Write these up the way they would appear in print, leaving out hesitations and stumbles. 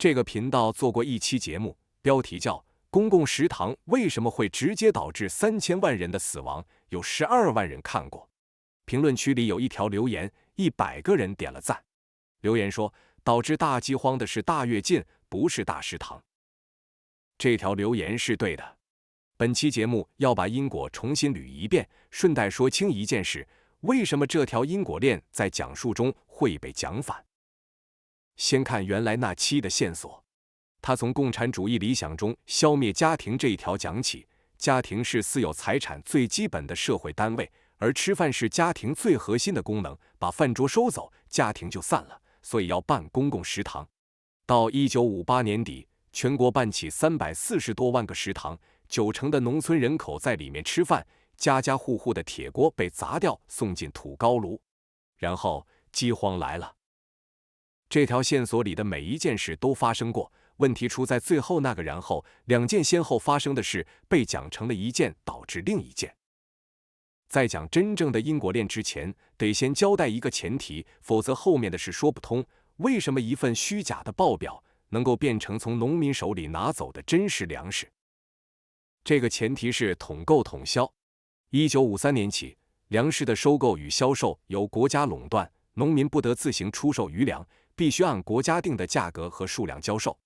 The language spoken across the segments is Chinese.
这个频道做过一期节目，标题叫《公共食堂为什么会直接导致3000万人的死亡》，有12万人看过。评论区里有一条留言，100个人点了赞。留言说，导致大饥荒的是大跃进，不是大食堂。这条留言是对的。本期节目要把因果重新捋一遍，顺带说清一件事：为什么这条因果链在讲述中会被讲反？先看原来那期的线索，他从共产主义理想中消灭家庭这一条讲起。家庭是私有财产最基本的社会单位，而吃饭是家庭最核心的功能，把饭桌收走，家庭就散了，所以要办公共食堂。到1958年底，全国办起340多万个食堂，90%的农村人口在里面吃饭，家家户户的铁锅被砸掉，送进土高炉。然后饥荒来了。这条线索里的每一件事都发生过，问题出在最后那个然后。2件先后发生的事被讲成了一件导致另一件。在讲真正的因果链之前，得先交代一个前提，否则后面的事说不通。为什么一份虚假的报表能够变成从农民手里拿走的真实粮食？这个前提是统购统销。1953年起，粮食的收购与销售由国家垄断，农民不得自行出售余粮，必须按国家定的价格和数量交售。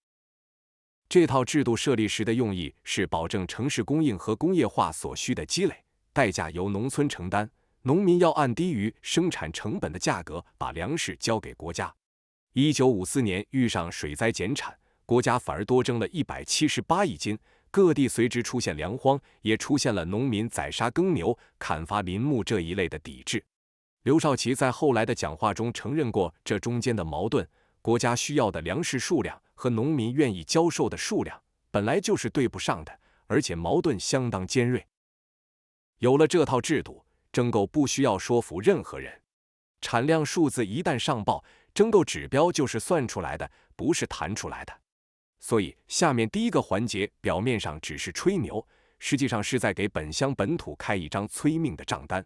这套制度设立时的用意是保证城市供应和工业化所需的积累，代价由农村承担，农民要按低于生产成本的价格把粮食交给国家。1954年遇上水灾减产，国家反而多征了178亿斤，各地随之出现粮荒，也出现了农民宰杀耕牛、砍伐林木这一类的抵制。刘少奇在后来的讲话中承认过这中间的矛盾，国家需要的粮食数量和农民愿意交售的数量本来就是对不上的，而且矛盾相当尖锐。有了这套制度，征购不需要说服任何人，产量数字一旦上报，征购指标就是算出来的，不是谈出来的。所以下面第一个环节表面上只是吹牛，实际上是在给本乡本土开一张催命的账单。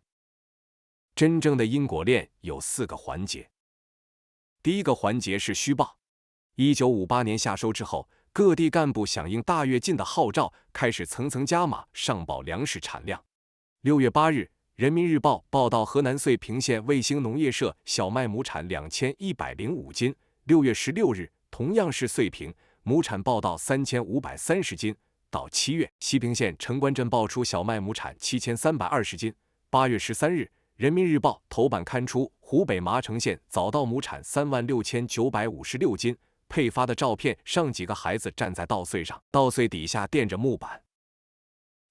真正的因果链有4个环节。第一个环节是虚报。1958年夏收之后，各地干部响应大跃进的号召，开始层层加码上报粮食产量。6月8日，人民日报报道河南遂平县卫星农业社小麦亩产2105斤。6月16日，同样是遂平，亩产报道3530斤。到7月，西平县城关镇报出小麦亩产7320斤。8月13日，人民日报头版刊出湖北麻城县早稻亩产36956斤，配发的照片上几个孩子站在稻穗上，稻穗底下垫着木板。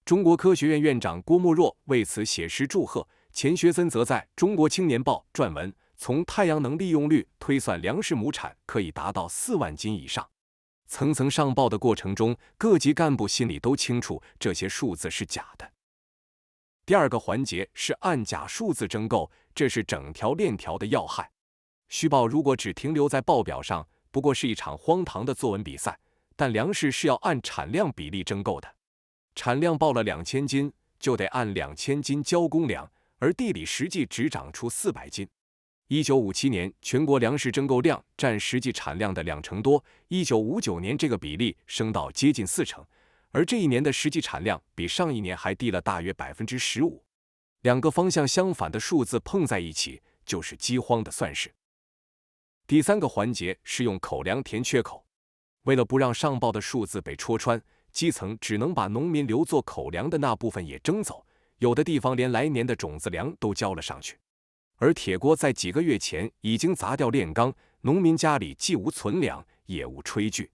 中国科学院院长郭沫若为此写诗祝贺，钱学森则在中国青年报撰文，从太阳能利用率推算粮食亩产可以达到4万斤以上。层层上报的过程中，各级干部心里都清楚这些数字是假的。第二个环节是按假数字征购，这是整条链条的要害。虚报如果只停留在报表上，不过是一场荒唐的作文比赛，但粮食是要按产量比例征购的。产量报了2000斤，就得按2000斤交公粮，而地里实际只长出400斤。1957年，全国粮食征购量占实际产量的20%多，1959年这个比例升到接近40%。而这一年的实际产量比上一年还低了大约15%。2个方向相反的数字碰在一起，就是饥荒的算式。第3个环节是用口粮填缺口。为了不让上报的数字被戳穿，基层只能把农民留作口粮的那部分也征走，有的地方连来年的种子粮都交了上去。而铁锅在几个月前已经砸掉炼钢，农民家里既无存粮，也无炊具。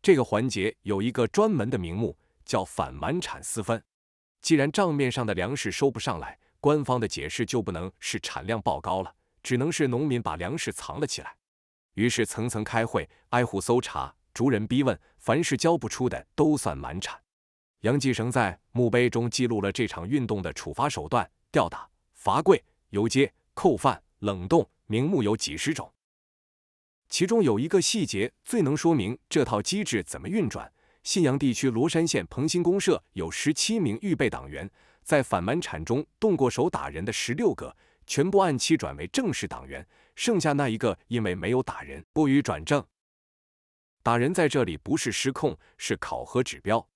这个环节有一个专门的名目，叫反瞒产私分。既然账面上的粮食收不上来，官方的解释就不能是产量报高了，只能是农民把粮食藏了起来。于是层层开会，挨户搜查，逐人逼问，凡是交不出的都算瞒产。杨继绳在墓碑中记录了这场运动的处罚手段：吊打、罚跪、游街、扣饭、冷冻，名目有几十种。其中有一个细节最能说明这套机制怎么运转。信阳地区罗山县彭新公社有17名预备党员，在反瞒产中动过手打人的16个，全部按期转为正式党员，剩下那一个因为没有打人，不予转正。打人在这里不是失控，是考核指标。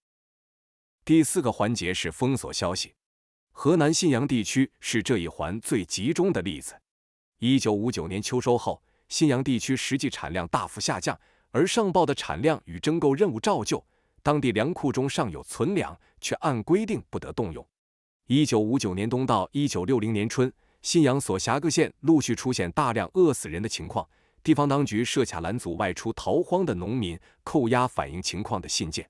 第4个环节是封锁消息。河南信阳地区是这一环最集中的例子。1959年秋收后，信阳地区实际产量大幅下降，而上报的产量与征购任务照旧，当地粮库中尚有存粮，却按规定不得动用。1959年冬到1960年春，信阳所辖各县陆续出现大量饿死人的情况，地方当局设卡拦阻外出逃荒的农民，扣押反映情况的信件。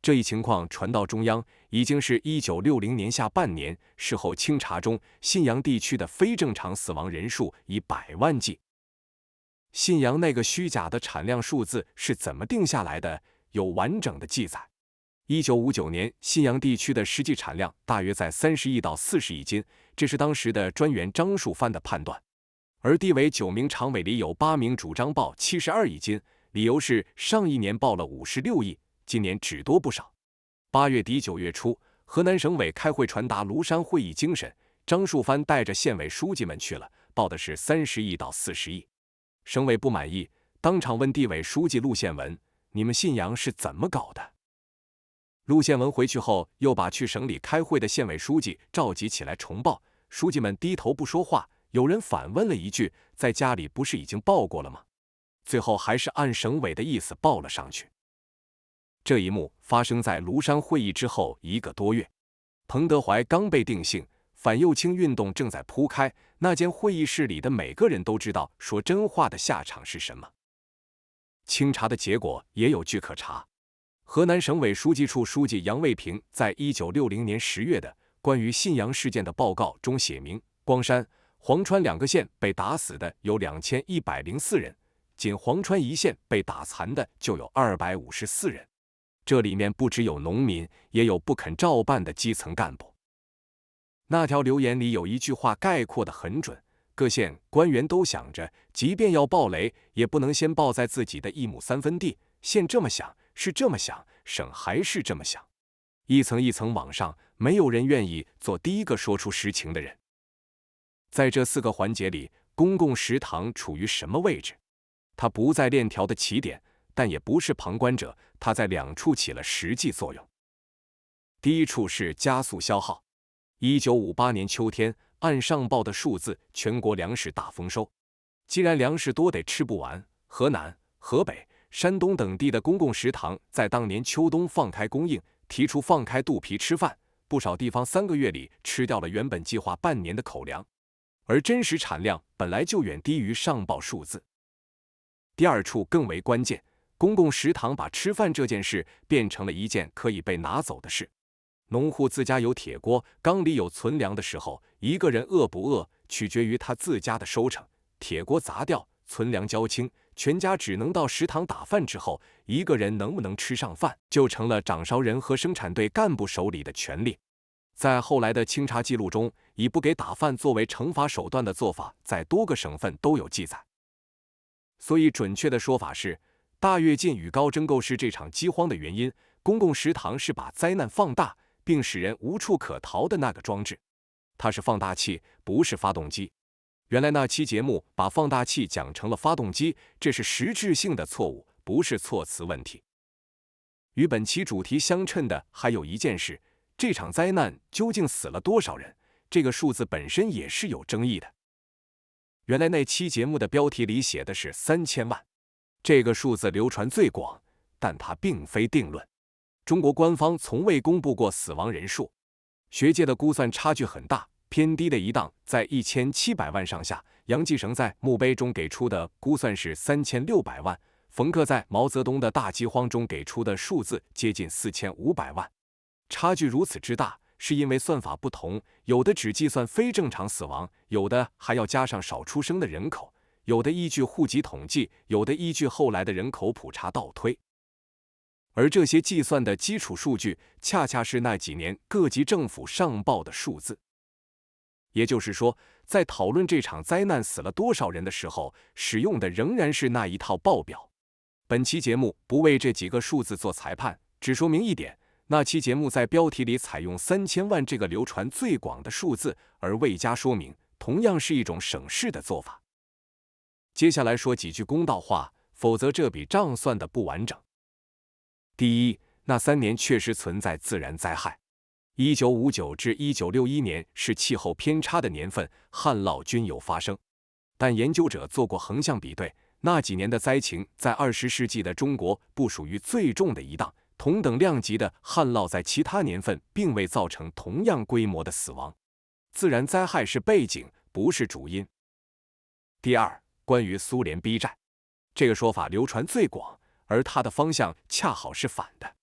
这一情况传到中央，已经是1960年下半年。事后清查中，信阳地区的非正常死亡人数以100万计。信阳那个虚假的产量数字是怎么定下来的？有完整的记载。1959年，信阳地区的实际产量大约在30亿到40亿斤，这是当时的专员张树藩的判断。而地委9名常委里有8名主张报72亿斤，理由是上一年报了56亿。今年只多不少。8月底9月初，河南省委开会传达庐山会议精神，张树藩带着县委书记们去了，报的是30亿到40亿。省委不满意，当场问地委书记陆宪文：“你们信阳是怎么搞的？”陆宪文回去后，又把去省里开会的县委书记召集起来重报，书记们低头不说话。有人反问了一句：“在家里不是已经报过了吗？”最后还是按省委的意思报了上去。这一幕发生在庐山会议之后1个多月，彭德怀刚被定性，反右倾运动正在铺开，那间会议室里的每个人都知道说真话的下场是什么。清查的结果也有据可查。河南省委书记处书记杨卫平在1960年10月的关于信阳事件的报告中写明，光山、黄川2个县被打死的有2104人，仅黄川一县被打残的就有254人。这里面不只有农民，也有不肯照办的基层干部。那条留言里有一句话概括得很准：各县官员都想着，即便要暴雷，也不能先暴在自己的1亩3分地。县这么想，是这么想，省还是这么想，一层一层往上，没有人愿意做第一个说出实情的人。在这4个环节里，公共食堂处于什么位置？它不在链条的起点，但也不是旁观者，它在2处起了实际作用。第一处是加速消耗。1958年秋天，按上报的数字，全国粮食大丰收。既然粮食多得吃不完，河南、河北、山东等地的公共食堂在当年秋冬放开供应，提出放开肚皮吃饭，不少地方3个月里吃掉了原本计划半年的口粮，而真实产量本来就远低于上报数字。第二处更为关键，公共食堂把吃饭这件事变成了一件可以被拿走的事。农户自家有铁锅，缸里有存粮的时候，一个人饿不饿取决于他自家的收成。铁锅砸掉，存粮交清，全家只能到食堂打饭之后，一个人能不能吃上饭，就成了掌勺人和生产队干部手里的权利。在后来的清查记录中，以不给打饭作为惩罚手段的做法，在多个省份都有记载。所以准确的说法是，大跃进与高征购是这场饥荒的原因，公共食堂是把灾难放大并使人无处可逃的那个装置，它是放大器，不是发动机。原来那期节目把放大器讲成了发动机，这是实质性的错误，不是措辞问题。与本期主题相称的还有一件事，这场灾难究竟死了多少人？这个数字本身也是有争议的。原来那期节目的标题里写的是3000万，这个数字流传最广，但它并非定论。中国官方从未公布过死亡人数，学界的估算差距很大，偏低的一档在1700万上下。杨继绳在墓碑中给出的估算是3600万，冯克在毛泽东的大饥荒中给出的数字接近4500万。差距如此之大，是因为算法不同，有的只计算非正常死亡，有的还要加上少出生的人口，有的依据户籍统计，有的依据后来的人口普查倒推。而这些计算的基础数据，恰恰是那几年各级政府上报的数字。也就是说，在讨论这场灾难死了多少人的时候，使用的仍然是那一套报表。本期节目不为这几个数字做裁判，只说明一点，那期节目在标题里采用3000万这个流传最广的数字，而未加说明，同样是一种省事的做法。接下来说几句公道话，否则这笔账算得不完整。第一，那3年确实存在自然灾害。1959至1961年是气候偏差的年份，旱涝均有发生。但研究者做过横向比对，那几年的灾情在20世纪的中国不属于最重的一档，同等量级的旱涝在其他年份并未造成同样规模的死亡。自然灾害是背景，不是主因。第二，关于苏联逼债，这个说法流传最广，而它的方向恰好是反的。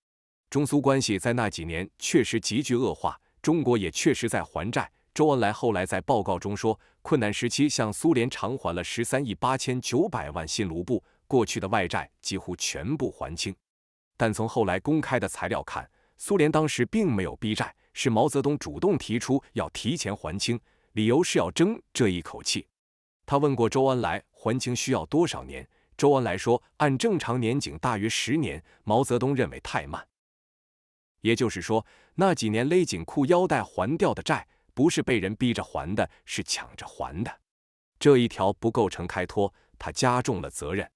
中苏关系在那几年确实急剧恶化，中国也确实在还债。周恩来后来在报告中说，困难时期向苏联偿还了13亿8900万新卢布，过去的外债几乎全部还清。但从后来公开的材料看，苏联当时并没有逼债，是毛泽东主动提出要提前还清，理由是要争这一口气。他问过周恩来还清需要多少年，周恩来说按正常年景大约10年，毛泽东认为太慢。也就是说，那几年勒紧裤腰带还掉的债，不是被人逼着还的，是抢着还的。这一条不构成开脱，他加重了责任。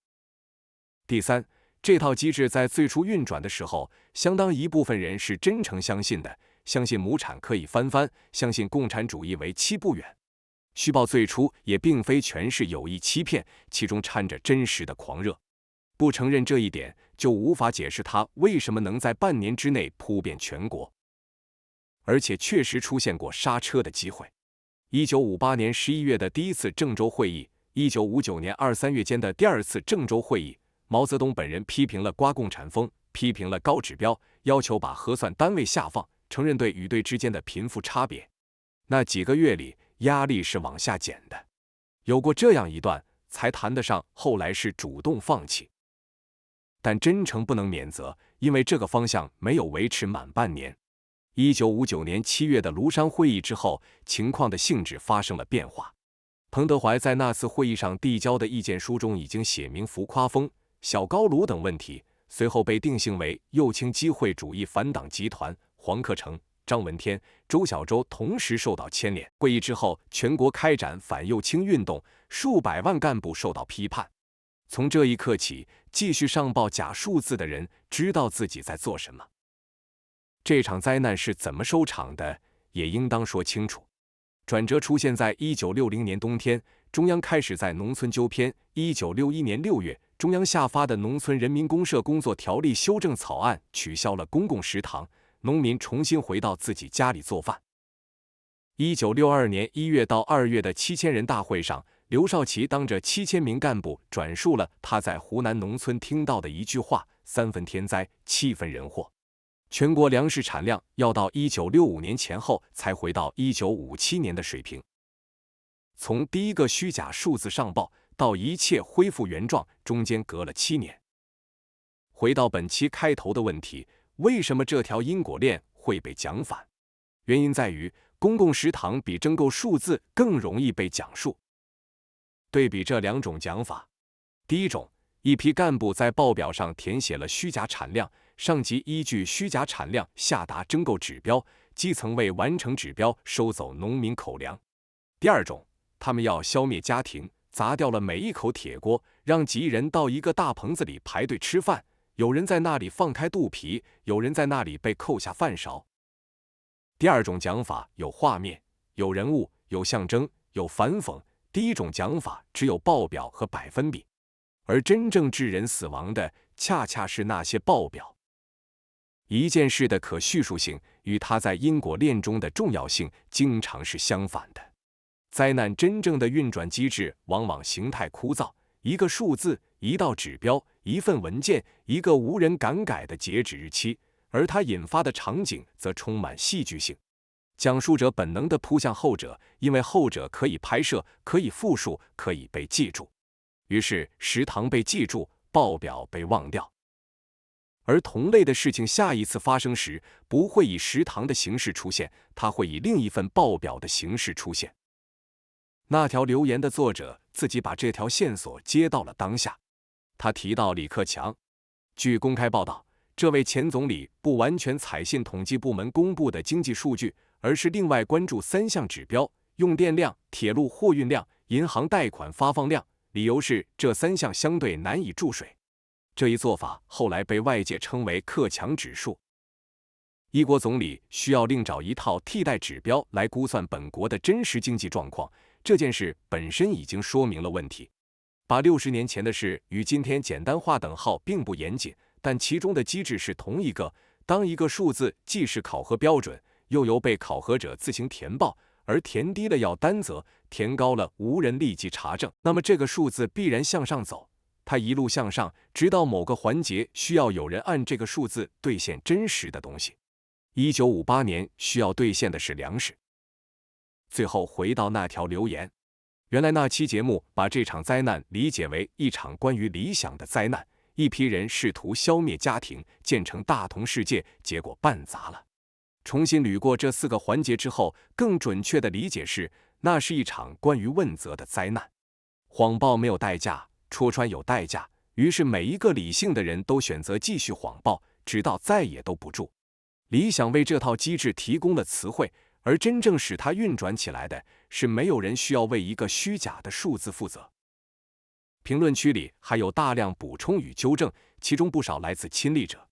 第三，这套机制在最初运转的时候，相当一部分人是真诚相信的，相信亩产可以翻番，相信共产主义为期不远。虚报最初也并非全是有意欺骗，其中掺着真实的狂热。不承认这一点，就无法解释他为什么能在半年之内扑遍全国。而且确实出现过刹车的机会。1958年11月的第一次郑州会议，1959年2、3月间的第二次郑州会议，毛泽东本人批评了刮共产风，批评了高指标，要求把核算单位下放，承认队与队之间的贫富差别。那几个月里，压力是往下减的。有过这样一段，才谈得上后来是主动放弃。但真诚不能免责，因为这个方向没有维持满半年。1959年7月的庐山会议之后，情况的性质发生了变化。彭德怀在那次会议上递交的意见书中已经写明浮夸风、小高炉等问题，随后被定性为右倾机会主义反党集团，黄克诚、张闻天、周小舟同时受到牵连。会议之后，全国开展反右倾运动，数百万干部受到批判。从这一刻起，继续上报假数字的人知道自己在做什么。这场灾难是怎么收场的，也应当说清楚。转折出现在1960年冬天，中央开始在农村纠偏。1961年6月，中央下发的《农村人民公社工作条例》修正草案取消了公共食堂，农民重新回到自己家里做饭。1962年1月到2月的7000人大会上，刘少奇当着7000名干部转述了他在湖南农村听到的一句话：3分天灾，7分人祸。全国粮食产量要到1965年前后才回到1957年的水平。从第一个虚假数字上报到一切恢复原状，中间隔了7年。回到本期开头的问题，为什么这条因果链会被讲反？原因在于公共食堂比征购数字更容易被讲述。对比这两种讲法，第一种，一批干部在报表上填写了虚假产量，上级依据虚假产量下达征购指标，基层为完成指标收走农民口粮。第二种，他们要消灭家庭，砸掉了每一口铁锅，让几亿人到一个大棚子里排队吃饭，有人在那里放开肚皮，有人在那里被扣下饭勺。第二种讲法有画面，有人物，有象征，有反讽。第一种讲法只有报表和百分比，而真正致人死亡的恰恰是那些报表。一件事的可叙述性与它在因果链中的重要性经常是相反的。灾难真正的运转机制往往形态枯燥，一个数字，一道指标，一份文件，一个无人敢改的截止日期，而它引发的场景则充满戏剧性。讲述者本能地扑向后者，因为后者可以拍摄，可以复述，可以被记住。于是食堂被记住，报表被忘掉。而同类的事情下一次发生时，不会以食堂的形式出现，它会以另一份报表的形式出现。那条留言的作者自己把这条线索接到了当下。他提到李克强，据公开报道，这位前总理不完全采信统计部门公布的经济数据，而是另外关注3项指标：用电量、铁路货运量、银行贷款发放量。理由是这3项相对难以注水。这一做法后来被外界称为克强指数。一国总理需要另找一套替代指标来估算本国的真实经济状况，这件事本身已经说明了问题。把60年前的事与今天简单化等号并不严谨，但其中的机制是同一个。当一个数字既是考核标准，又由被考核者自行填报，而填低了要担责，填高了无人立即查证，那么这个数字必然向上走，它一路向上，直到某个环节需要有人按这个数字兑现真实的东西。1958年需要兑现的是粮食。最后回到那条留言，原来那期节目把这场灾难理解为一场关于理想的灾难，一批人试图消灭家庭，建成大同世界，结果办砸了。重新捋过这4个环节之后，更准确的理解是，那是一场关于问责的灾难。谎报没有代价，戳穿有代价，于是每一个理性的人都选择继续谎报，直到再也兜不住。理想为这套机制提供了词汇，而真正使它运转起来的是没有人需要为一个虚假的数字负责。评论区里还有大量补充与纠正，其中不少来自亲历者。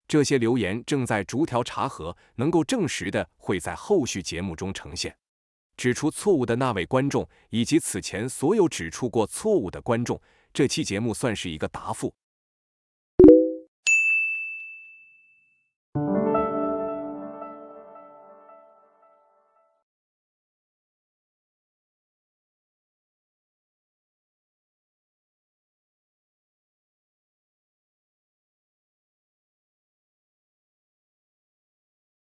这些留言正在逐条查核，能够证实的会在后续节目中呈现。指出错误的那位观众以及此前所有指出过错误的观众，这期节目算是一个答复。